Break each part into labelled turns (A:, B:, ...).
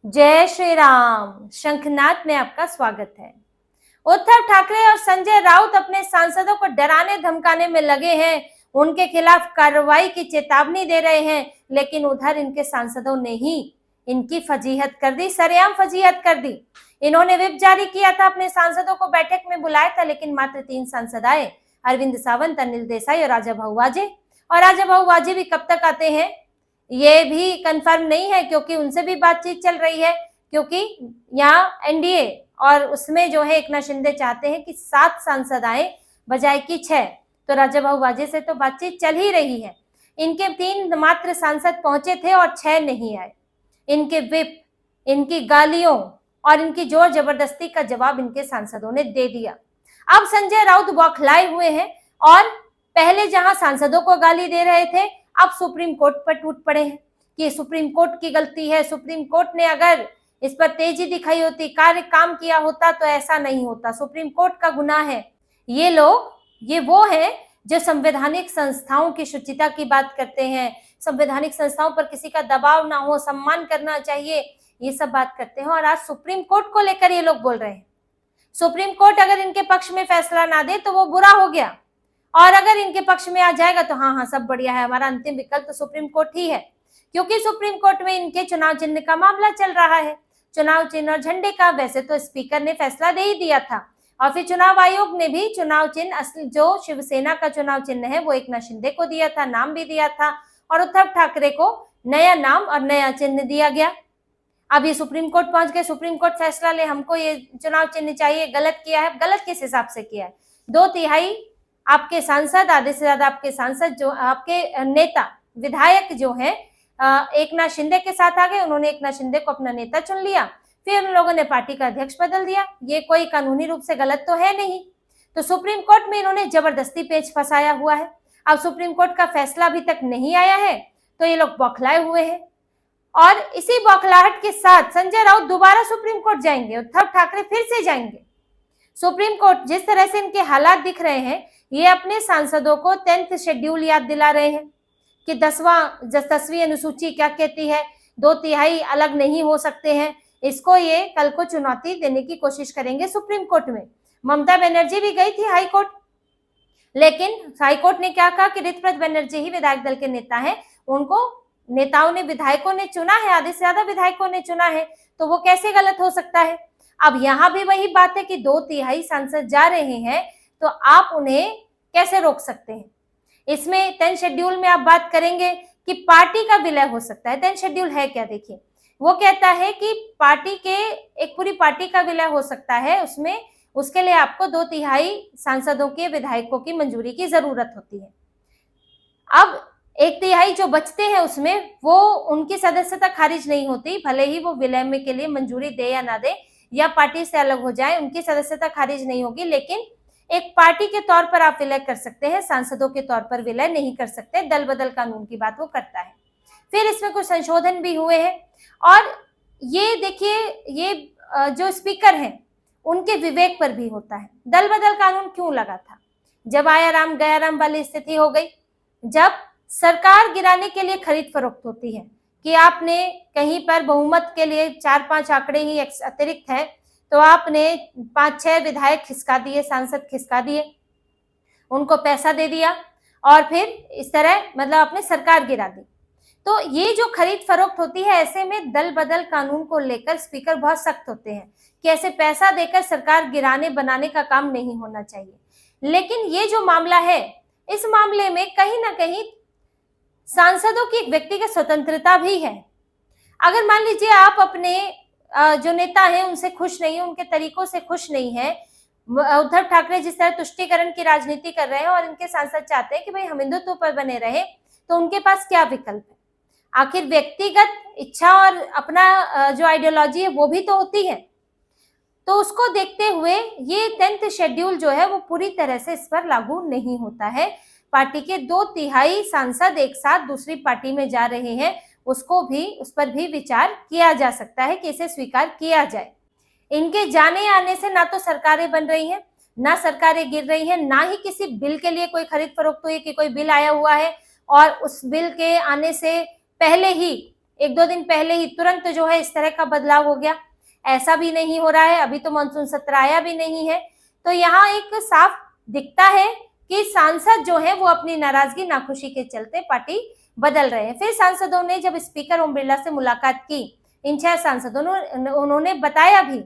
A: जय श्री राम। शंखनाद में आपका स्वागत है। उद्धव ठाकरे और संजय राउत अपने सांसदों को डराने धमकाने में लगे हैं, उनके खिलाफ कार्रवाई की चेतावनी दे रहे हैं, लेकिन उधर इनके सांसदों ने ही इनकी फजीहत कर दी, सरेआम फजीहत कर दी। इन्होंने व्हिप जारी किया था, अपने सांसदों को बैठक में बुलाया था, लेकिन मात्र 3 सांसद आए, अरविंद सावंत, अनिल देसाई और राजाभाऊ वाजे। और राजाभाऊ वाजे भी कब तक आते हैं ये भी कंफर्म नहीं है, क्योंकि उनसे भी बातचीत चल रही है, क्योंकि यहाँ एनडीए और उसमें जो है एकनाथ शिंदे चाहते हैं कि 7 सांसद आए बजाय कि 6। तो राजाभाऊ वाजे से तो बातचीत चल ही रही है। इनके 3 मात्र सांसद पहुंचे थे और 6 नहीं आए। इनके व्हिप, इनकी गालियों और इनकी जोर जबरदस्ती का जवाब इनके सांसदों ने दे दिया। अब संजय राउत बौखलाए हुए हैं और पहले जहां सांसदों को गाली दे रहे थे, अब सुप्रीम कोर्ट पर टूट पड़े हैं कि सुप्रीम कोर्ट की गलती है। सुप्रीम कोर्ट ने अगर इस पर तेजी दिखाई होती, काम किया होता तो ऐसा नहीं होता। सुप्रीम कोर्ट का गुनाह है। ये लोग, ये वो है जो संवैधानिक संस्थाओं की शुचिता की बात करते हैं, संवैधानिक संस्थाओं पर किसी का दबाव ना हो, सम्मान करना चाहिए, ये सब बात करते हैं। और आज सुप्रीम कोर्ट को लेकर ये लोग बोल रहे हैं। सुप्रीम कोर्ट अगर इनके पक्ष में फैसला ना दे तो वो बुरा हो गया, और अगर इनके पक्ष में आ जाएगा तो हाँ सब बढ़िया है, हमारा अंतिम विकल्प तो सुप्रीम कोर्ट ही है। क्योंकि सुप्रीम कोर्ट में इनके चुनाव चिन्ह का मामला चल रहा है, चुनाव चिन्ह और झंडे का। वैसे तो स्पीकर ने फैसला दे ही दिया था, और फिर चुनाव आयोग ने भी चुनाव चिन्ह, असली जो शिवसेना का चुनाव चिन्ह है वो एकनाथ शिंदे को दिया था, नाम भी दिया था, और उद्धव ठाकरे को नया नाम और नया चिन्ह दिया गया। अब ये सुप्रीम कोर्ट पहुंच गए, सुप्रीम कोर्ट फैसला ले, हमको ये चुनाव चिन्ह चाहिए। गलत किया है, गलत किस हिसाब से किया है? 2/3 आपके सांसद, आधे से ज्यादा आपके सांसद, जो आपके नेता विधायक जो हैं एकनाथ शिंदे के साथ आ गए। उन्होंने एकनाथ शिंदे को अपना नेता चुन लिया, फिर उन लोगों ने पार्टी का अध्यक्ष बदल दिया। ये कोई कानूनी रूप से गलत तो है नहीं। तो सुप्रीम कोर्ट में इन्होंने जबरदस्ती पेच फंसाया हुआ है। अब सुप्रीम कोर्ट का फैसला अभी तक नहीं आया है, तो ये लोग बौखलाए हुए हैं। और इसी बौखलाहट के साथ संजय राउत दोबारा सुप्रीम कोर्ट जाएंगे, उद्धव ठाकरे फिर से जाएंगे सुप्रीम कोर्ट। जिस तरह से इनके हालात दिख रहे हैं, ये अपने सांसदों को 10th शेड्यूल याद दिला रहे हैं कि 10वीं अनुसूची क्या कहती है, 2/3 अलग नहीं हो सकते हैं। इसको ये कल को चुनौती देने की कोशिश करेंगे सुप्रीम कोर्ट में। ममता बनर्जी भी गई थी हाई कोर्ट, लेकिन हाई कोर्ट ने क्या कहा कि ऋतुव्रत बनर्जी ही विधायक दल के नेता हैं, उनको नेताओं ने, विधायकों ने चुना है, आधे से ज्यादा विधायकों ने चुना है, तो वो कैसे गलत हो सकता है। अब यहाँ भी वही बात है कि 2/3 सांसद जा रहे हैं, तो आप उन्हें कैसे रोक सकते हैं। इसमें 10 शेड्यूल में आप बात करेंगे कि पार्टी का विलय हो सकता है। 10 शेड्यूल है क्या? देखिए, वो कहता है कि पार्टी के, एक पूरी पार्टी का विलय हो सकता है, उसमें उसके लिए आपको 2/3 सांसदों के, विधायकों की मंजूरी की जरूरत होती है। अब 1/3 जो बचते हैं उसमें वो उनकी सदस्यता खारिज नहीं होती, भले ही वो विलय में के लिए मंजूरी दे या ना दे, या पार्टी से अलग हो जाए, उनकी सदस्यता खारिज नहीं होगी। लेकिन एक पार्टी के तौर पर आप विलय कर सकते हैं, सांसदों के तौर पर विलय नहीं कर सकते। दल बदल कानून की बात वो करता है। फिर इसमें कुछ संशोधन भी हुए हैं, और ये देखिए, ये जो स्पीकर हैं उनके विवेक पर भी होता है। दल बदल कानून क्यों लगा था? जब आया राम गया राम वाली स्थिति हो गई, जब सरकार गिराने के लिए खरीद फरोख्त होती है कि आपने कहीं पर बहुमत के लिए 4-5 आंकड़े ही अतिरिक्त है, तो आपने 5-6 विधायक खिसका दिए, सांसद खिसका दिए, उनको पैसा दे दिया, और फिर इस तरह मतलब अपने सरकार गिरा दी। तो ये जो खरीद फरोख्त होती है, ऐसे में दल बदल कानून को लेकर स्पीकर बहुत सख्त होते हैं कि ऐसे पैसा देकर सरकार गिराने बनाने का काम नहीं होना चाहिए। लेकिन ये जो मामला है, इस मामले में कहीं ना कहीं सांसदों की एक व्यक्तिगत स्वतंत्रता भी है। अगर मान लीजिए आप अपने जो नेता हैं उनसे खुश नहीं है, उनके तरीकों से खुश नहीं है, उद्धव ठाकरे जिस तरह तुष्टीकरण की राजनीति कर रहे हैं और इनके सांसद चाहते हैं कि भाई हम हिंदुत्व पर बने रहे, तो उनके पास क्या विकल्प है? आखिर व्यक्तिगत इच्छा और अपना जो आइडियोलॉजी है वो भी तो होती है। तो उसको देखते हुए ये 10th शेड्यूल जो है वो पूरी तरह से इस पर लागू नहीं होता है। पार्टी के 2/3 सांसद एक साथ दूसरी पार्टी में जा रहे हैं, उसको भी, उस पर भी विचार किया जा सकता है कि इसे स्वीकार किया जाए। इनके जाने आने से ना तो सरकारें बन रही हैं, ना सरकारें गिर रही हैं, ना ही किसी बिल के लिए कोई खरीद फरोख्त हुई कि कोई बिल आया हुआ है और उस बिल के आने से पहले ही एक दो दिन पहले ही तुरंत जो है इस तरह का बदलाव हो गया, ऐसा भी नहीं हो रहा है। अभी तो मानसून सत्र आया भी नहीं है। तो यहाँ एक साफ दिखता है कि सांसद जो है वो अपनी नाराजगी नाखुशी के चलते पार्टी बदल रहे हैं। फिर सांसदों ने जब स्पीकर ओम बिरला से मुलाकात की, इन 6 सांसदों ने, उन्होंने बताया भी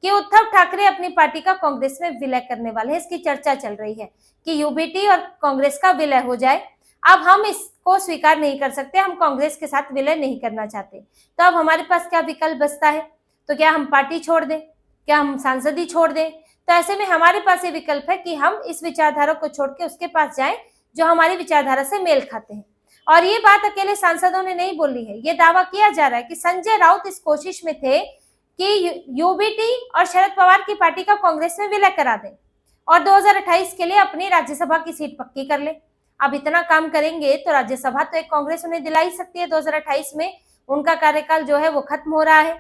A: कि उद्धव ठाकरे अपनी पार्टी का कांग्रेस में विलय करने वाले हैं। इसकी चर्चा चल रही है कि यूबीटी और कांग्रेस का विलय हो जाए। अब हम इसको स्वीकार नहीं कर सकते, हम कांग्रेस के साथ विलय नहीं करना चाहते। तो अब हमारे पास क्या विकल्प बचता है? तो क्या हम पार्टी छोड़ दें? क्या हम सांसद ही छोड़ दें? तो ऐसे में हमारे पास ये विकल्प है कि हम इस विचारधारा को छोड़ के उसके पास जाएं जो हमारी विचारधारा से मेल खाते हैं। और ये बात अकेले सांसदों ने नहीं बोली है, ये दावा किया जा रहा है कि संजय राउत इस कोशिश में थे कि यूबीटी और शरद पवार की पार्टी का कांग्रेस में विलय करा दें और 2028 के लिए अपनी राज्यसभा की सीट पक्की कर ले। अब इतना काम करेंगे तो राज्यसभा तो एक कांग्रेस उन्हें दिला ही सकती है। 2028 में उनका कार्यकाल जो है वो खत्म हो रहा है।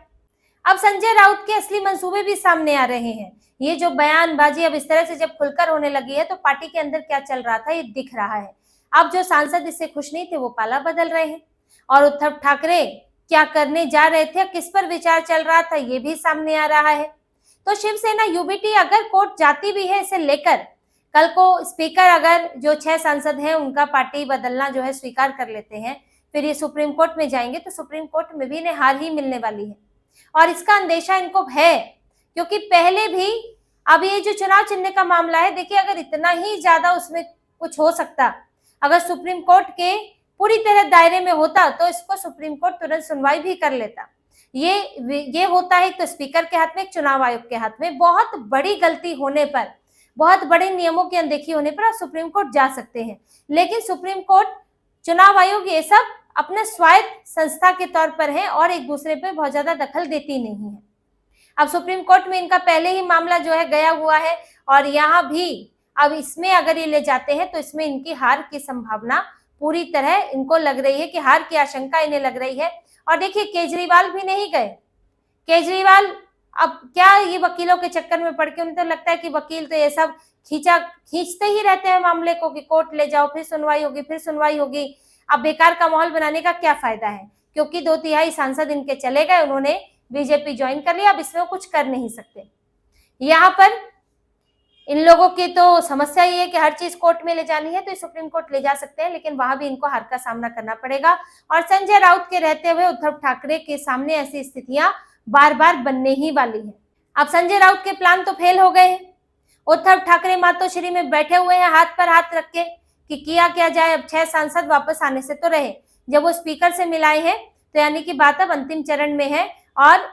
A: अब संजय राउत के असली मंसूबे भी सामने आ रहे हैं। ये जो बयानबाजी अब इस तरह से जब खुलकर होने लगी है तो पार्टी के अंदर क्या चल रहा था ये दिख रहा है। अब जो सांसद इससे खुश नहीं थे वो पाला बदल रहे हैं और उद्धव ठाकरे क्या करने जा रहे थे, किस पर विचार चल रहा था, ये भी सामने आ रहा है। तो शिवसेना यूबीटी अगर कोर्ट जाती भी है इसे लेकर, कल को स्पीकर अगर जो 6 सांसद हैं उनका पार्टी बदलना जो है स्वीकार कर लेते हैं, फिर ये सुप्रीम कोर्ट में जाएंगे तो सुप्रीम कोर्ट में भी इन्हें हार ही मिलने वाली है। और इसका अंदेशा इनको है क्योंकि पहले भी अब ये जो चुनाव चिन्ह का मामला है, देखिए अगर इतना ही ज्यादा उसमें कुछ हो सकता, अगर सुप्रीम कोर्ट के पूरी तरह दायरे में होता तो इसको सुप्रीम कोर्ट तुरंत सुनवाई भी कर लेता। ये होता है तो स्पीकर के हाथ में, एक चुनाव आयोग के हाथ में। बहुत बड़ी गलती होने पर, बहुत बड़े नियमों की अनदेखी होने पर आप सुप्रीम कोर्ट जा सकते हैं, लेकिन सुप्रीम कोर्ट, चुनाव आयोग ये सब अपने स्वायत्त संस्था के तौर पर है और एक दूसरे पे बहुत ज्यादा दखल देती नहीं है। अब सुप्रीम कोर्ट में इनका पहले ही मामला जो है गया हुआ है और यहाँ भी अब इसमें अगर ये ले जाते हैं तो इसमें इनकी हार की संभावना पूरी तरह इनको लग रही है कि हार की आशंका इन्हें लग रही है। और देखिए केजरीवाल भी नहीं गए। केजरीवाल अब क्या ये वकीलों के चक्कर में पड़ के, उन्हें तो लगता है कि वकील तो ये सब खींचते ही रहते हैं मामले को कि कोर्ट ले जाओ, फिर सुनवाई होगी, फिर सुनवाई होगी। अब बेकार का माहौल बनाने का क्या फायदा है, क्योंकि 2/3 सांसद इनके चले गए, उन्होंने बीजेपी ज्वाइन कर लिया, अब इसमें कुछ कर नहीं सकते। यहाँ पर इन लोगों की तो समस्या ये है कि हर चीज कोर्ट में ले जानी है तो सुप्रीम कोर्ट ले जा सकते हैं, लेकिन वहां भी इनको हार का सामना करना पड़ेगा। और संजय राउत के रहते हुए उद्धव ठाकरे के सामने ऐसी स्थितियां बार बार बनने ही वाली है। अब संजय राउत के प्लान तो फेल हो गए हैं। उद्धव ठाकरे मातोश्री में बैठे हुए हैं हाथ पर हाथ रख के कि किया क्या जाए। अब 6 सांसद वापस आने से तो रहे, जब वो स्पीकर से मिलाए हैं तो यानी कि बात अब अंतिम चरण में है और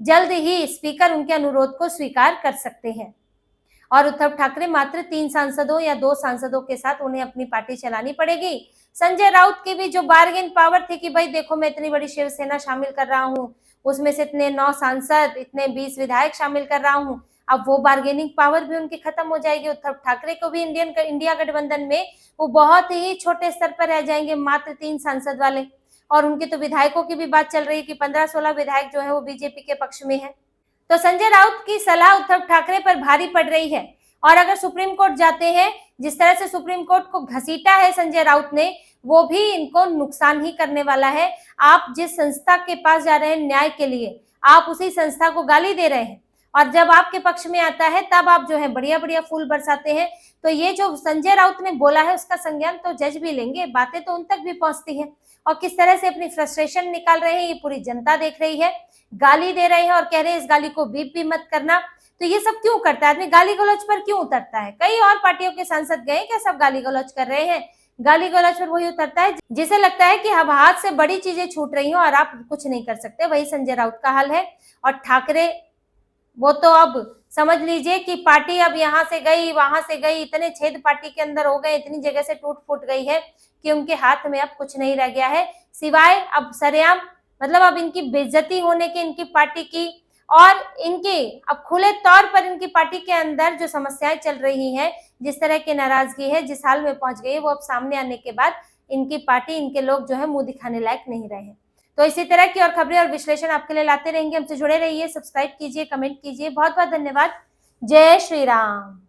A: जल्द ही स्पीकर उनके अनुरोध को स्वीकार कर सकते हैं। और उद्धव ठाकरे मात्र 3 सांसदों या 2 सांसदों के साथ उन्हें अपनी पार्टी चलानी पड़ेगी। संजय राउत की भी जो बार्गेन पावर थी कि भाई देखो मैं इतनी बड़ी शिवसेना शामिल कर रहा हूँ, उसमें से इतने 9 सांसद, इतने 20 विधायक शामिल कर रहा हूँ, अब वो बार्गेनिंग पावर भी उनकी खत्म हो जाएगी। उद्धव ठाकरे को भी इंडिया गठबंधन में वो बहुत ही छोटे स्तर पर रह जाएंगे, मात्र 3 सांसद वाले। और उनके तो विधायकों की भी बात चल रही है कि 15-16 विधायक जो है वो बीजेपी के पक्ष में है। तो संजय राउत की सलाह उद्धव ठाकरे पर भारी पड़ रही है। और अगर सुप्रीम कोर्ट जाते हैं, जिस तरह से सुप्रीम कोर्ट को घसीटा है संजय राउत ने, वो भी इनको नुकसान ही करने वाला है। आप जिस संस्था के पास जा रहे हैं न्याय के लिए, आप उसी संस्था को गाली दे रहे हैं और जब आपके पक्ष में आता है तब आप जो है बढ़िया बढ़िया फूल बरसाते हैं। तो ये जो संजय राउत ने बोला है उसका संज्ञान तो जज भी लेंगे, बातें तो उन तक भी पहुंचती हैं। और किस तरह से अपनी फ्रस्ट्रेशन निकाल रहे हैं ये पूरी जनता देख रही है। गाली दे रहे हैं और कह रहे हैं इस गाली को बीप भी मत करना। तो ये सब क्यों करता है आदमी, गाली गलौज पर क्यों उतरता है? कई और पार्टियों के सांसद गए क्या सब गाली गलौज कर रहे हैं? गाली गलौज पर वही उतरता है जिसे लगता है कि अब हाथ से बड़ी चीजें छूट रही हो और आप कुछ नहीं कर सकते। वही संजय राउत का हाल है। और ठाकरे वो तो अब समझ लीजिए कि पार्टी अब यहाँ से गई वहां से गई, इतने छेद पार्टी के अंदर हो गए, इतनी जगह से टूट फूट गई है कि उनके हाथ में अब कुछ नहीं रह गया है सिवाय अब सरेआम, मतलब अब इनकी बेइज्जती होने की इनकी पार्टी की, और इनकी अब खुले तौर पर इनकी पार्टी के अंदर जो समस्याएं चल रही हैं, जिस तरह की नाराजगी है, जिस हाल में पहुंच गई है, वो अब सामने आने के बाद इनकी पार्टी, इनके लोग जो है मुंह दिखाने लायक नहीं रहे हैं। तो इसी तरह की और खबरें और विश्लेषण आपके लिए लाते रहेंगे। हमसे जुड़े रहिए, सब्सक्राइब कीजिए, कमेंट कीजिए। बहुत बहुत धन्यवाद। जय श्री राम।